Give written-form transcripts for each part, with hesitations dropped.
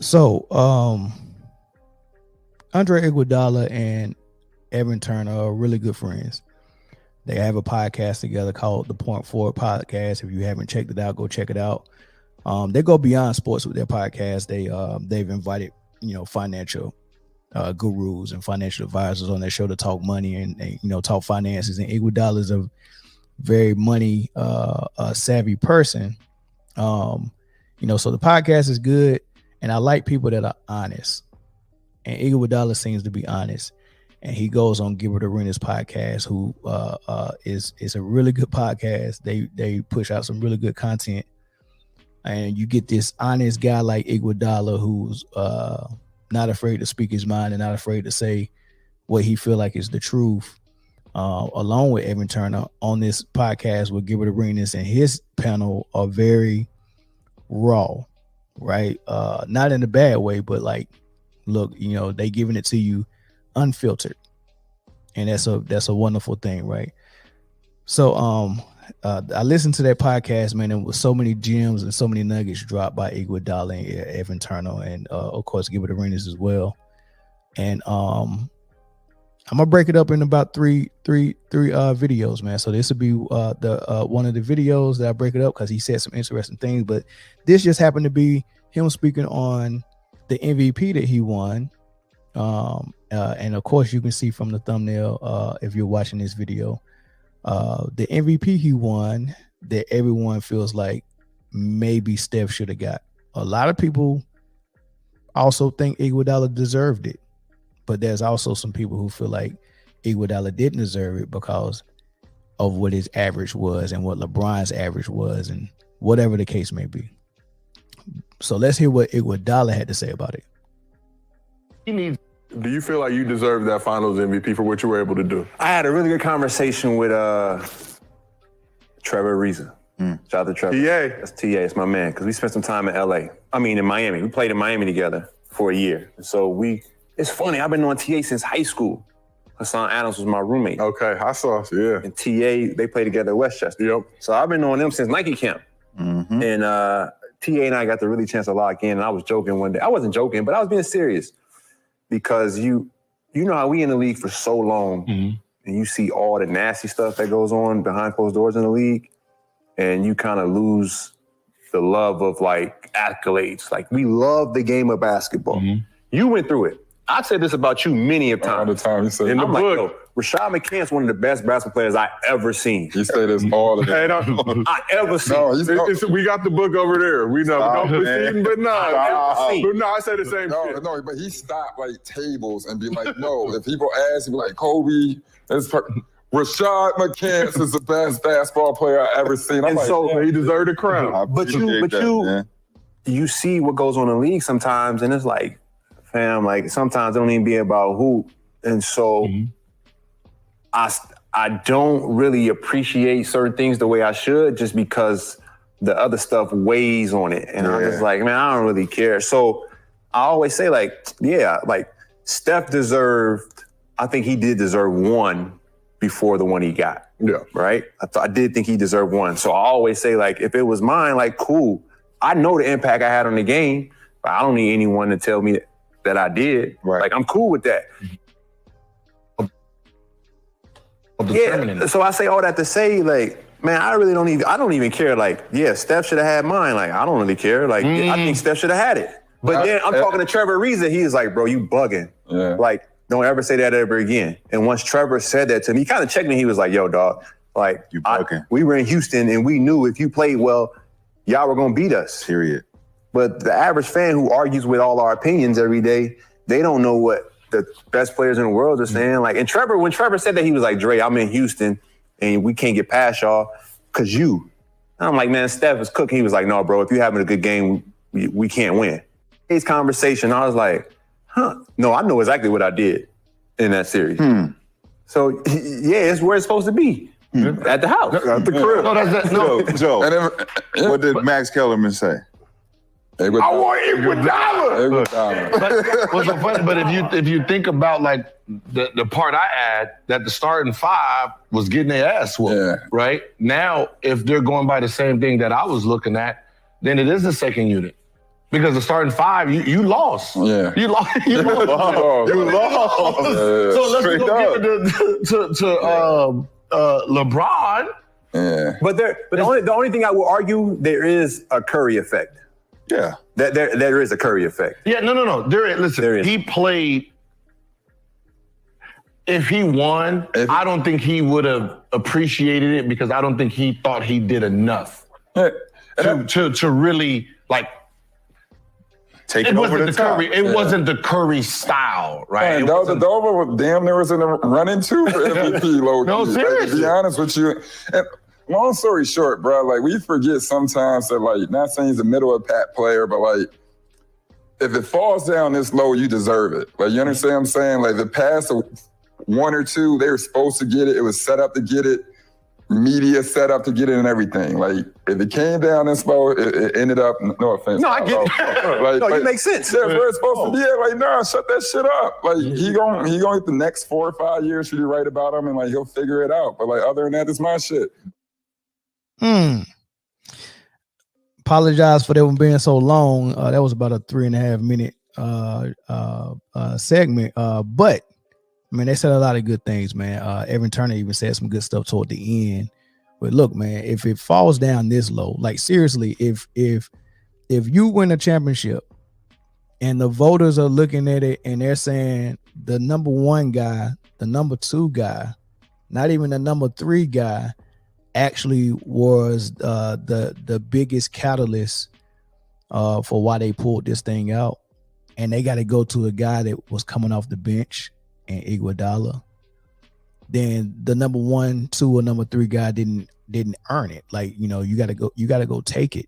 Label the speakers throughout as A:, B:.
A: So, Andre Iguodala and Evan Turner are really good friends. They have a podcast together called the Point Forward Podcast. If you haven't checked it out, go check it out. They go beyond sports with their podcast. They've invited, financial gurus and financial advisors on their show to talk money and talk finances. And Iguodala is a very money savvy person. So the podcast is good, and I like people that are honest. And Iguodala seems to be honest. And he goes on Gilbert Arenas podcast, who is a really good podcast. They push out some really good content, and you get this honest guy like Iguodala, who's not afraid to speak his mind and not afraid to say what he feel like is the truth. Along with Evan Turner on this podcast with Gilbert Arenas, and his panel are very raw, right? Not in a bad way, but like, look, they giving it to you unfiltered, and that's a wonderful thing, right? So I listened to that podcast, man, and with so many gems and so many nuggets dropped by Iguodala and Evan Turner, and of course Gilbert Arenas as well. And I'm gonna break it up in about three videos, man. So this will be the one of the videos that I break it up because he said some interesting things, but this just happened to be him speaking on the MVP that he won. And of course you can see from the thumbnail if you're watching this video, the MVP he won that everyone feels like maybe Steph should have got. A lot of people also think Iguodala deserved it, but there's also some people who feel like Iguodala didn't deserve it because of what his average was and what LeBron's average was and whatever the case may be. So let's hear what Iguodala had to say about it.
B: Do you feel like you deserve that Finals MVP for what you were able to do?
C: I had a really good conversation with Trevor Ariza. Shout out to Trevor.
B: TA.
C: That's TA. It's my man, because we spent some time in in Miami. We played in Miami together for a year. So it's funny, I've been on TA since high school. Hassan Adams was my roommate.
B: Okay, I saw, yeah.
C: And TA, they played together at Westchester.
B: Yep.
C: So I've been on them since Nike camp.
A: Mm-hmm.
C: And TA and I got the really chance to lock in, and I was joking one day. I wasn't joking, but I was being serious. Because you know how we in the league for so long, and you see all the nasty stuff that goes on behind closed doors in the league, and you kind of lose the love of like accolades. Like, we love the game of basketball. You went through it. I said this about you many a time.
B: All the time. You say
C: In the
B: I'm
C: book,
B: like,
C: Rashad McCants one of the best basketball players I ever seen.
B: You say this all the time.
C: I ever seen.
B: No, we got the book over there. We know.
C: Stop,
B: Don't proceed, but no, I say the same shit.
D: No, but he stopped like tables and be like, no. If people ask, he'd be like, Kobe, Rashad McCants is the best basketball player I ever seen. I'm
C: And
D: like,
C: so
B: He deserved the crown.
C: But you see what goes on in the league sometimes, and it's like, fam, like sometimes it don't even be about who. And so I don't really appreciate certain things the way I should, just because the other stuff weighs on it. And I'm just like, man, I don't really care. So I always say, like, Steph deserved, I think he did deserve one before the one he got.
B: Yeah.
C: Right? I did think he deserved one. So I always say, like, if it was mine, like, cool. I know the impact I had on the game, but I don't need anyone to tell me that I did.
D: Right.
C: Like, I'm cool with that. Yeah, so I say all that to say, like, man, I don't even care. Like, yeah, Steph should have had mine. Like, I don't really care. Like, I think Steph should have had it. But then I'm talking to Trevor Ariza. He's like, bro, you bugging.
D: Yeah.
C: Like, don't ever say that ever again. And once Trevor said that to me, he kind of checked me. He was like, yo, dog, like,
D: You bugging.
C: we were in Houston and we knew if you played well, y'all were going to beat us.
D: Period.
C: But the average fan who argues with all our opinions every day, they don't know what the best players in the world are saying. Like, and when Trevor said that, he was like, Dre, I'm in Houston and we can't get past y'all because you. And I'm like, man, Steph is cooking. He was like, no, bro, if you're having a good game, we can't win. His conversation, I was like, no, I know exactly what I did in that series. So, yeah, it's where it's supposed to be. At the house.
B: At the crib.
E: No, Joe, what did Max Kellerman say?
B: I want Iguodala.
F: But what's so funny? But if you think about like the part I add, that the starting five was getting their ass whooped, right? Now, if they're going by the same thing that I was looking at, then it is the second unit. Because the starting five, you lost.
D: Yeah.
F: You lost.
E: You lost.
F: So let's go give it to LeBron.
D: Yeah.
C: But the only thing I will argue, there is a Curry effect.
E: Yeah.
C: There is a Curry effect.
F: Yeah, no. Listen, he played. If he won, I don't think he would have appreciated it because I don't think he thought he did enough to really like
E: take it over the top.
F: Curry. It wasn't the Curry style, right?
D: Man, Dover was damn near was in the running too for MVP, low
F: No,
D: key.
F: seriously.
D: Like, to be honest with you, and long story short, bro, like we forget sometimes that like not saying he's a middle of the pack player, but like if it falls down this low, you deserve it. Like you understand what I'm saying? Like the past one or two, they were supposed to get it. It was set up to get it. Media set up to get it and everything. Like if it came down this low, it ended up. No offense.
C: No, I get it. It makes sense.
D: That's where it's supposed to be. Like, nah, shut that shit up. Like he gonna get the next 4 or 5 years for you to write about him, and like he'll figure it out. But like other than that, it's my shit.
A: Apologize for that one being so long. That was about a 3.5 minute segment. But man, they said a lot of good things, man. Evan Turner even said some good stuff toward the end. But look, man, if it falls down this low, like seriously, if you win a championship and the voters are looking at it and they're saying the number 1 guy, the number 2 guy, not even the number 3 guy, actually was the biggest catalyst for why they pulled this thing out, and they got to go to a guy that was coming off the bench and Iguodala, then the number 1, 2, or number 3 guy didn't earn it. Like, you know, you gotta go take it.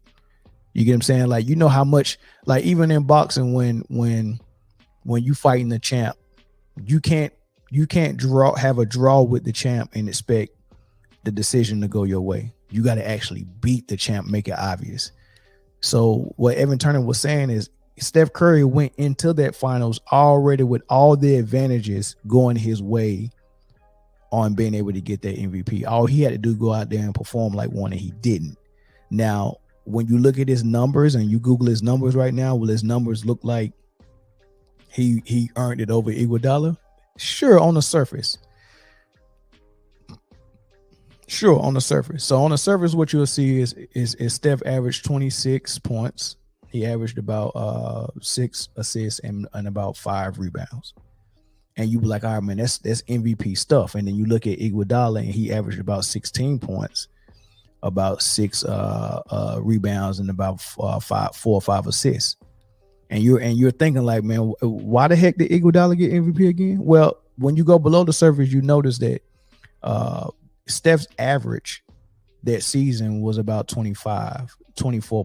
A: You get what I'm saying? Like, you know how much, like even in boxing, when you fighting the champ, you can't have a draw with the champ and expect the decision to go your way. You got to actually beat the champ, make it obvious. So what Evan Turner was saying is Steph Curry went into that finals already with all the advantages going his way on being able to get that MVP. All he had to do go out there and perform like one, and he didn't. Now, when you look at his numbers and you Google his numbers right now, will his numbers look like he earned it over Iguodala? Sure, on the surface. Sure, on the surface. So on the surface, what you'll see is Steph averaged 26 points. He averaged about 6 assists and about 5 rebounds. And you be like, all right, man, that's MVP stuff. And then you look at Iguodala, and he averaged about 16 points, about 6 rebounds, and about 4 or 5 assists. And you're thinking like, man, why the heck did Iguodala get MVP again? Well, when you go below the surface, you notice that Steph's average that season was about 24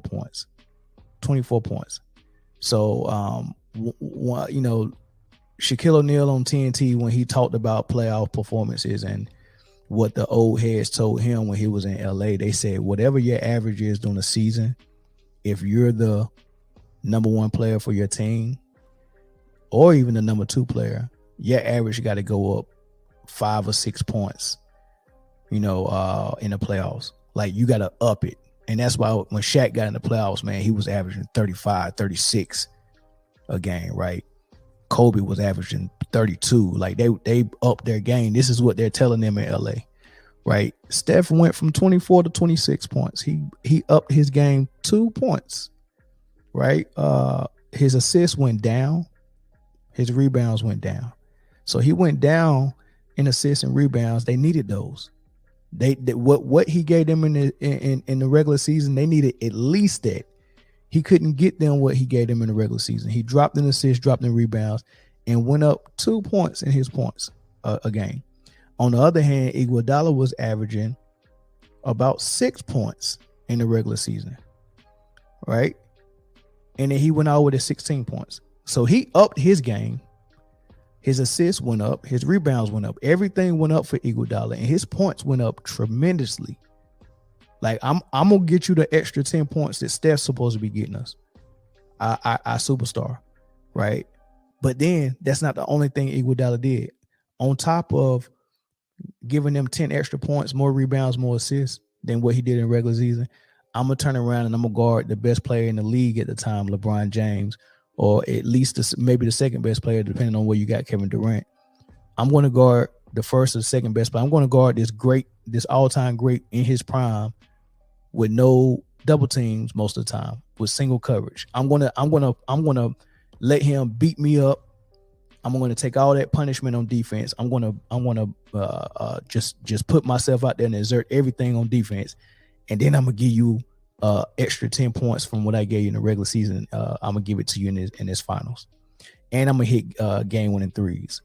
A: points. 24 points. So, you know, Shaquille O'Neal on TNT, when he talked about playoff performances and what the old heads told him when he was in LA, they said, whatever your average is during the season, if you're the number 1 player for your team or even the number 2 player, your average got to go up 5 or 6 points, you know, in the playoffs. Like, you got to up it. And that's why when Shaq got in the playoffs, man, he was averaging 35, 36 a game, right? Kobe was averaging 32. Like, they upped their game. This is what they're telling them in LA, right? Steph went from 24 to 26 points. He upped his game 2 points, right? His assists went down. His rebounds went down. So he went down in assists and rebounds. They needed those. They what he gave them in the regular season, they needed at least that. He couldn't get them what he gave them in the regular season. He dropped in assists, dropped in rebounds, and went up 2 points in his points a game. On the other hand, Iguodala was averaging about 6 points in the regular season, right? And then he went out with his 16 points. So he upped his game. His assists went up. His rebounds went up. Everything went up for Iguodala, and his points went up tremendously. Like, I'm gonna get you the extra 10 points that Steph's supposed to be getting us. I superstar, right? But then that's not the only thing Iguodala did. On top of giving them 10 extra points, more rebounds, more assists than what he did in regular season, I'm gonna turn around and I'm gonna guard the best player in the league at the time, LeBron James, or at least maybe the second best player, depending on where you got Kevin Durant. I'm gonna guard the first or second best player. I'm gonna guard this all-time great in his prime with no double teams most of the time, with single coverage. I'm gonna let him beat me up. I'm going to take all that punishment on defense. I'm going to just put myself out there and exert everything on defense, and then I'm gonna give you extra 10 points from what I gave you in the regular season. I'm gonna give it to you in this finals, and I'm gonna hit game-winning threes.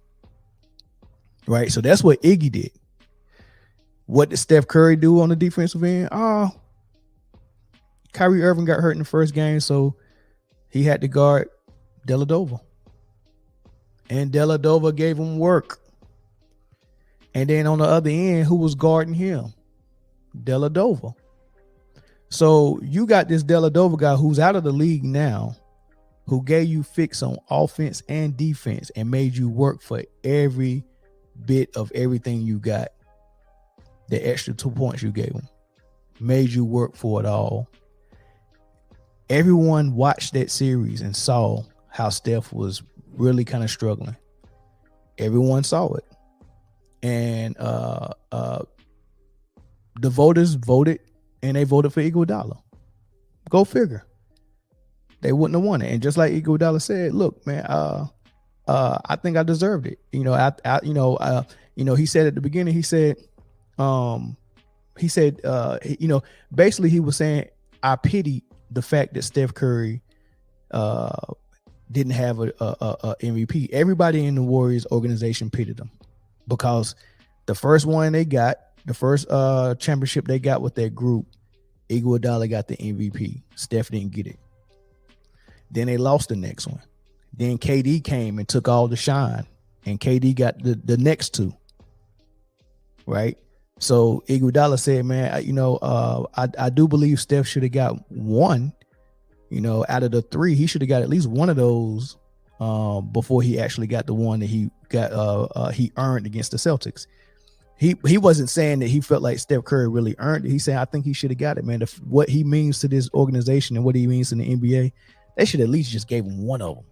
A: Right, so that's what Iggy did. What did Steph Curry do on the defensive end? Kyrie Irving got hurt in the first game, so he had to guard Dellavedova. And Dellavedova gave him work. And then on the other end, who was guarding him? Dellavedova. So you got this Dellavedova guy who's out of the league now, who gave you fix on offense and defense and made you work for every bit of everything you got. The extra 2 points you gave him made you work for it all. Everyone watched that series and saw how Steph was really kind of struggling. Everyone saw it. And the voters voted, and they voted for Iguodala. Go figure. They wouldn't have won it. And just like Iguodala said, look, man, I think I deserved it. He said at the beginning, basically he was saying, I pity the fact that Steph Curry didn't have a MVP. Everybody in the Warriors organization pitied him because the first one they got, the first championship they got with that group, Iguodala got the MVP. Steph didn't get it. Then they lost the next one. Then KD came and took all the shine, and KD got the next two. Right? So Iguodala said, man, I do believe Steph should have got one. Out of the three, he should have got at least one of those before he actually got the one that he earned against the Celtics. He wasn't saying that he felt like Steph Curry really earned it. He said, I think he should have got it, man. What he means to this organization and what he means to the NBA, they should at least just gave him one of them.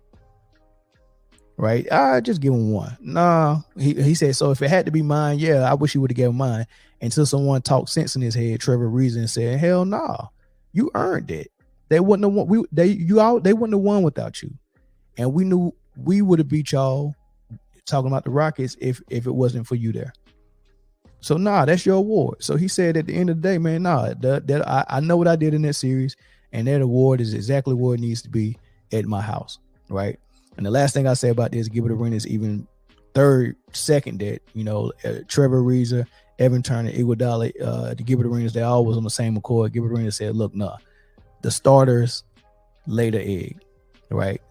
A: Right? Just give him one. Nah, he said, so if it had to be mine, yeah, I wish he would have given mine. Until someone talked sense in his head, Trevor Reason said, hell nah, you earned it. They wouldn't have won. They wouldn't have won without you. And we knew we would have beat y'all, talking about the Rockets, if it wasn't for you there. So nah, that's your award. So he said at the end of the day, man, nah, I know what I did in that series, and that award is exactly where it needs to be at my house, right? And the last thing I say about this, Gilbert Arenas, even second that, Trevor Ariza, Evan Turner, Iguodala, the Gilbert Arenas, they all was on the same accord. Gilbert Arenas said, look, nah, the starters laid the egg, right?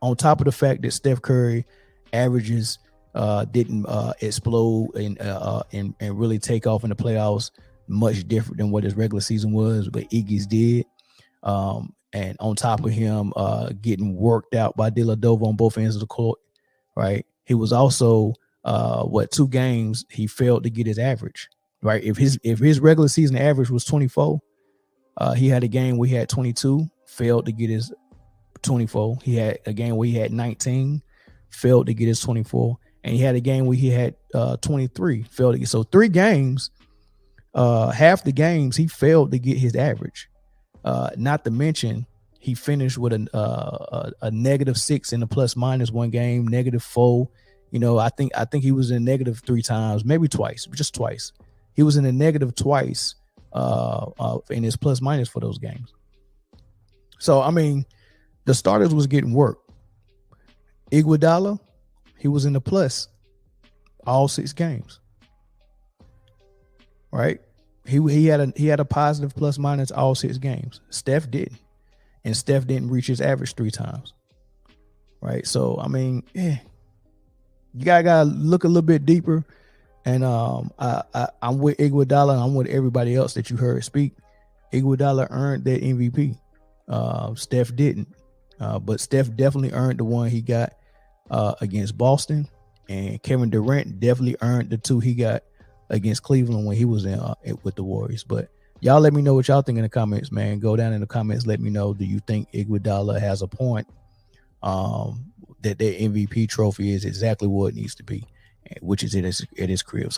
A: On top of the fact that Steph Curry averages didn't explode and really take off in the playoffs, much different than what his regular season was, but Iggy's did. And on top of him getting worked out by Dellavedova on both ends of the court, right? He was also 2 games he failed to get his average, right? If his regular season average was 24, he had a game where he had 22, failed to get his 24. He had a game where he had 19, failed to get his 24, and he had a game where he had 23, failed to get. So 3 games, half the games he failed to get his average. Not to mention he finished with a -6 in the plus minus one game, -4. I think he was in negative 3 times, maybe twice, just twice. He was in a negative twice in his plus minus for those games. So I mean, the starters was getting work. Iguodala, he was in the plus all 6 games. Right? He had a positive plus minus all 6 games. Steph didn't. And Steph didn't reach his average 3 times. Right? So I mean, you gotta look a little bit deeper. And I'm with Iguodala, and I'm with everybody else that you heard speak. Iguodala earned that MVP. Steph didn't. But Steph definitely earned the one he got against Boston. And Kevin Durant definitely earned the 2 he got against Cleveland when he was in with the Warriors. But Y'all let me know what y'all think in the comments, man. Go down in the comments. Let me know. Do you think Iguodala has a point? That their MVP trophy is exactly what it needs to be, which is at his crib. So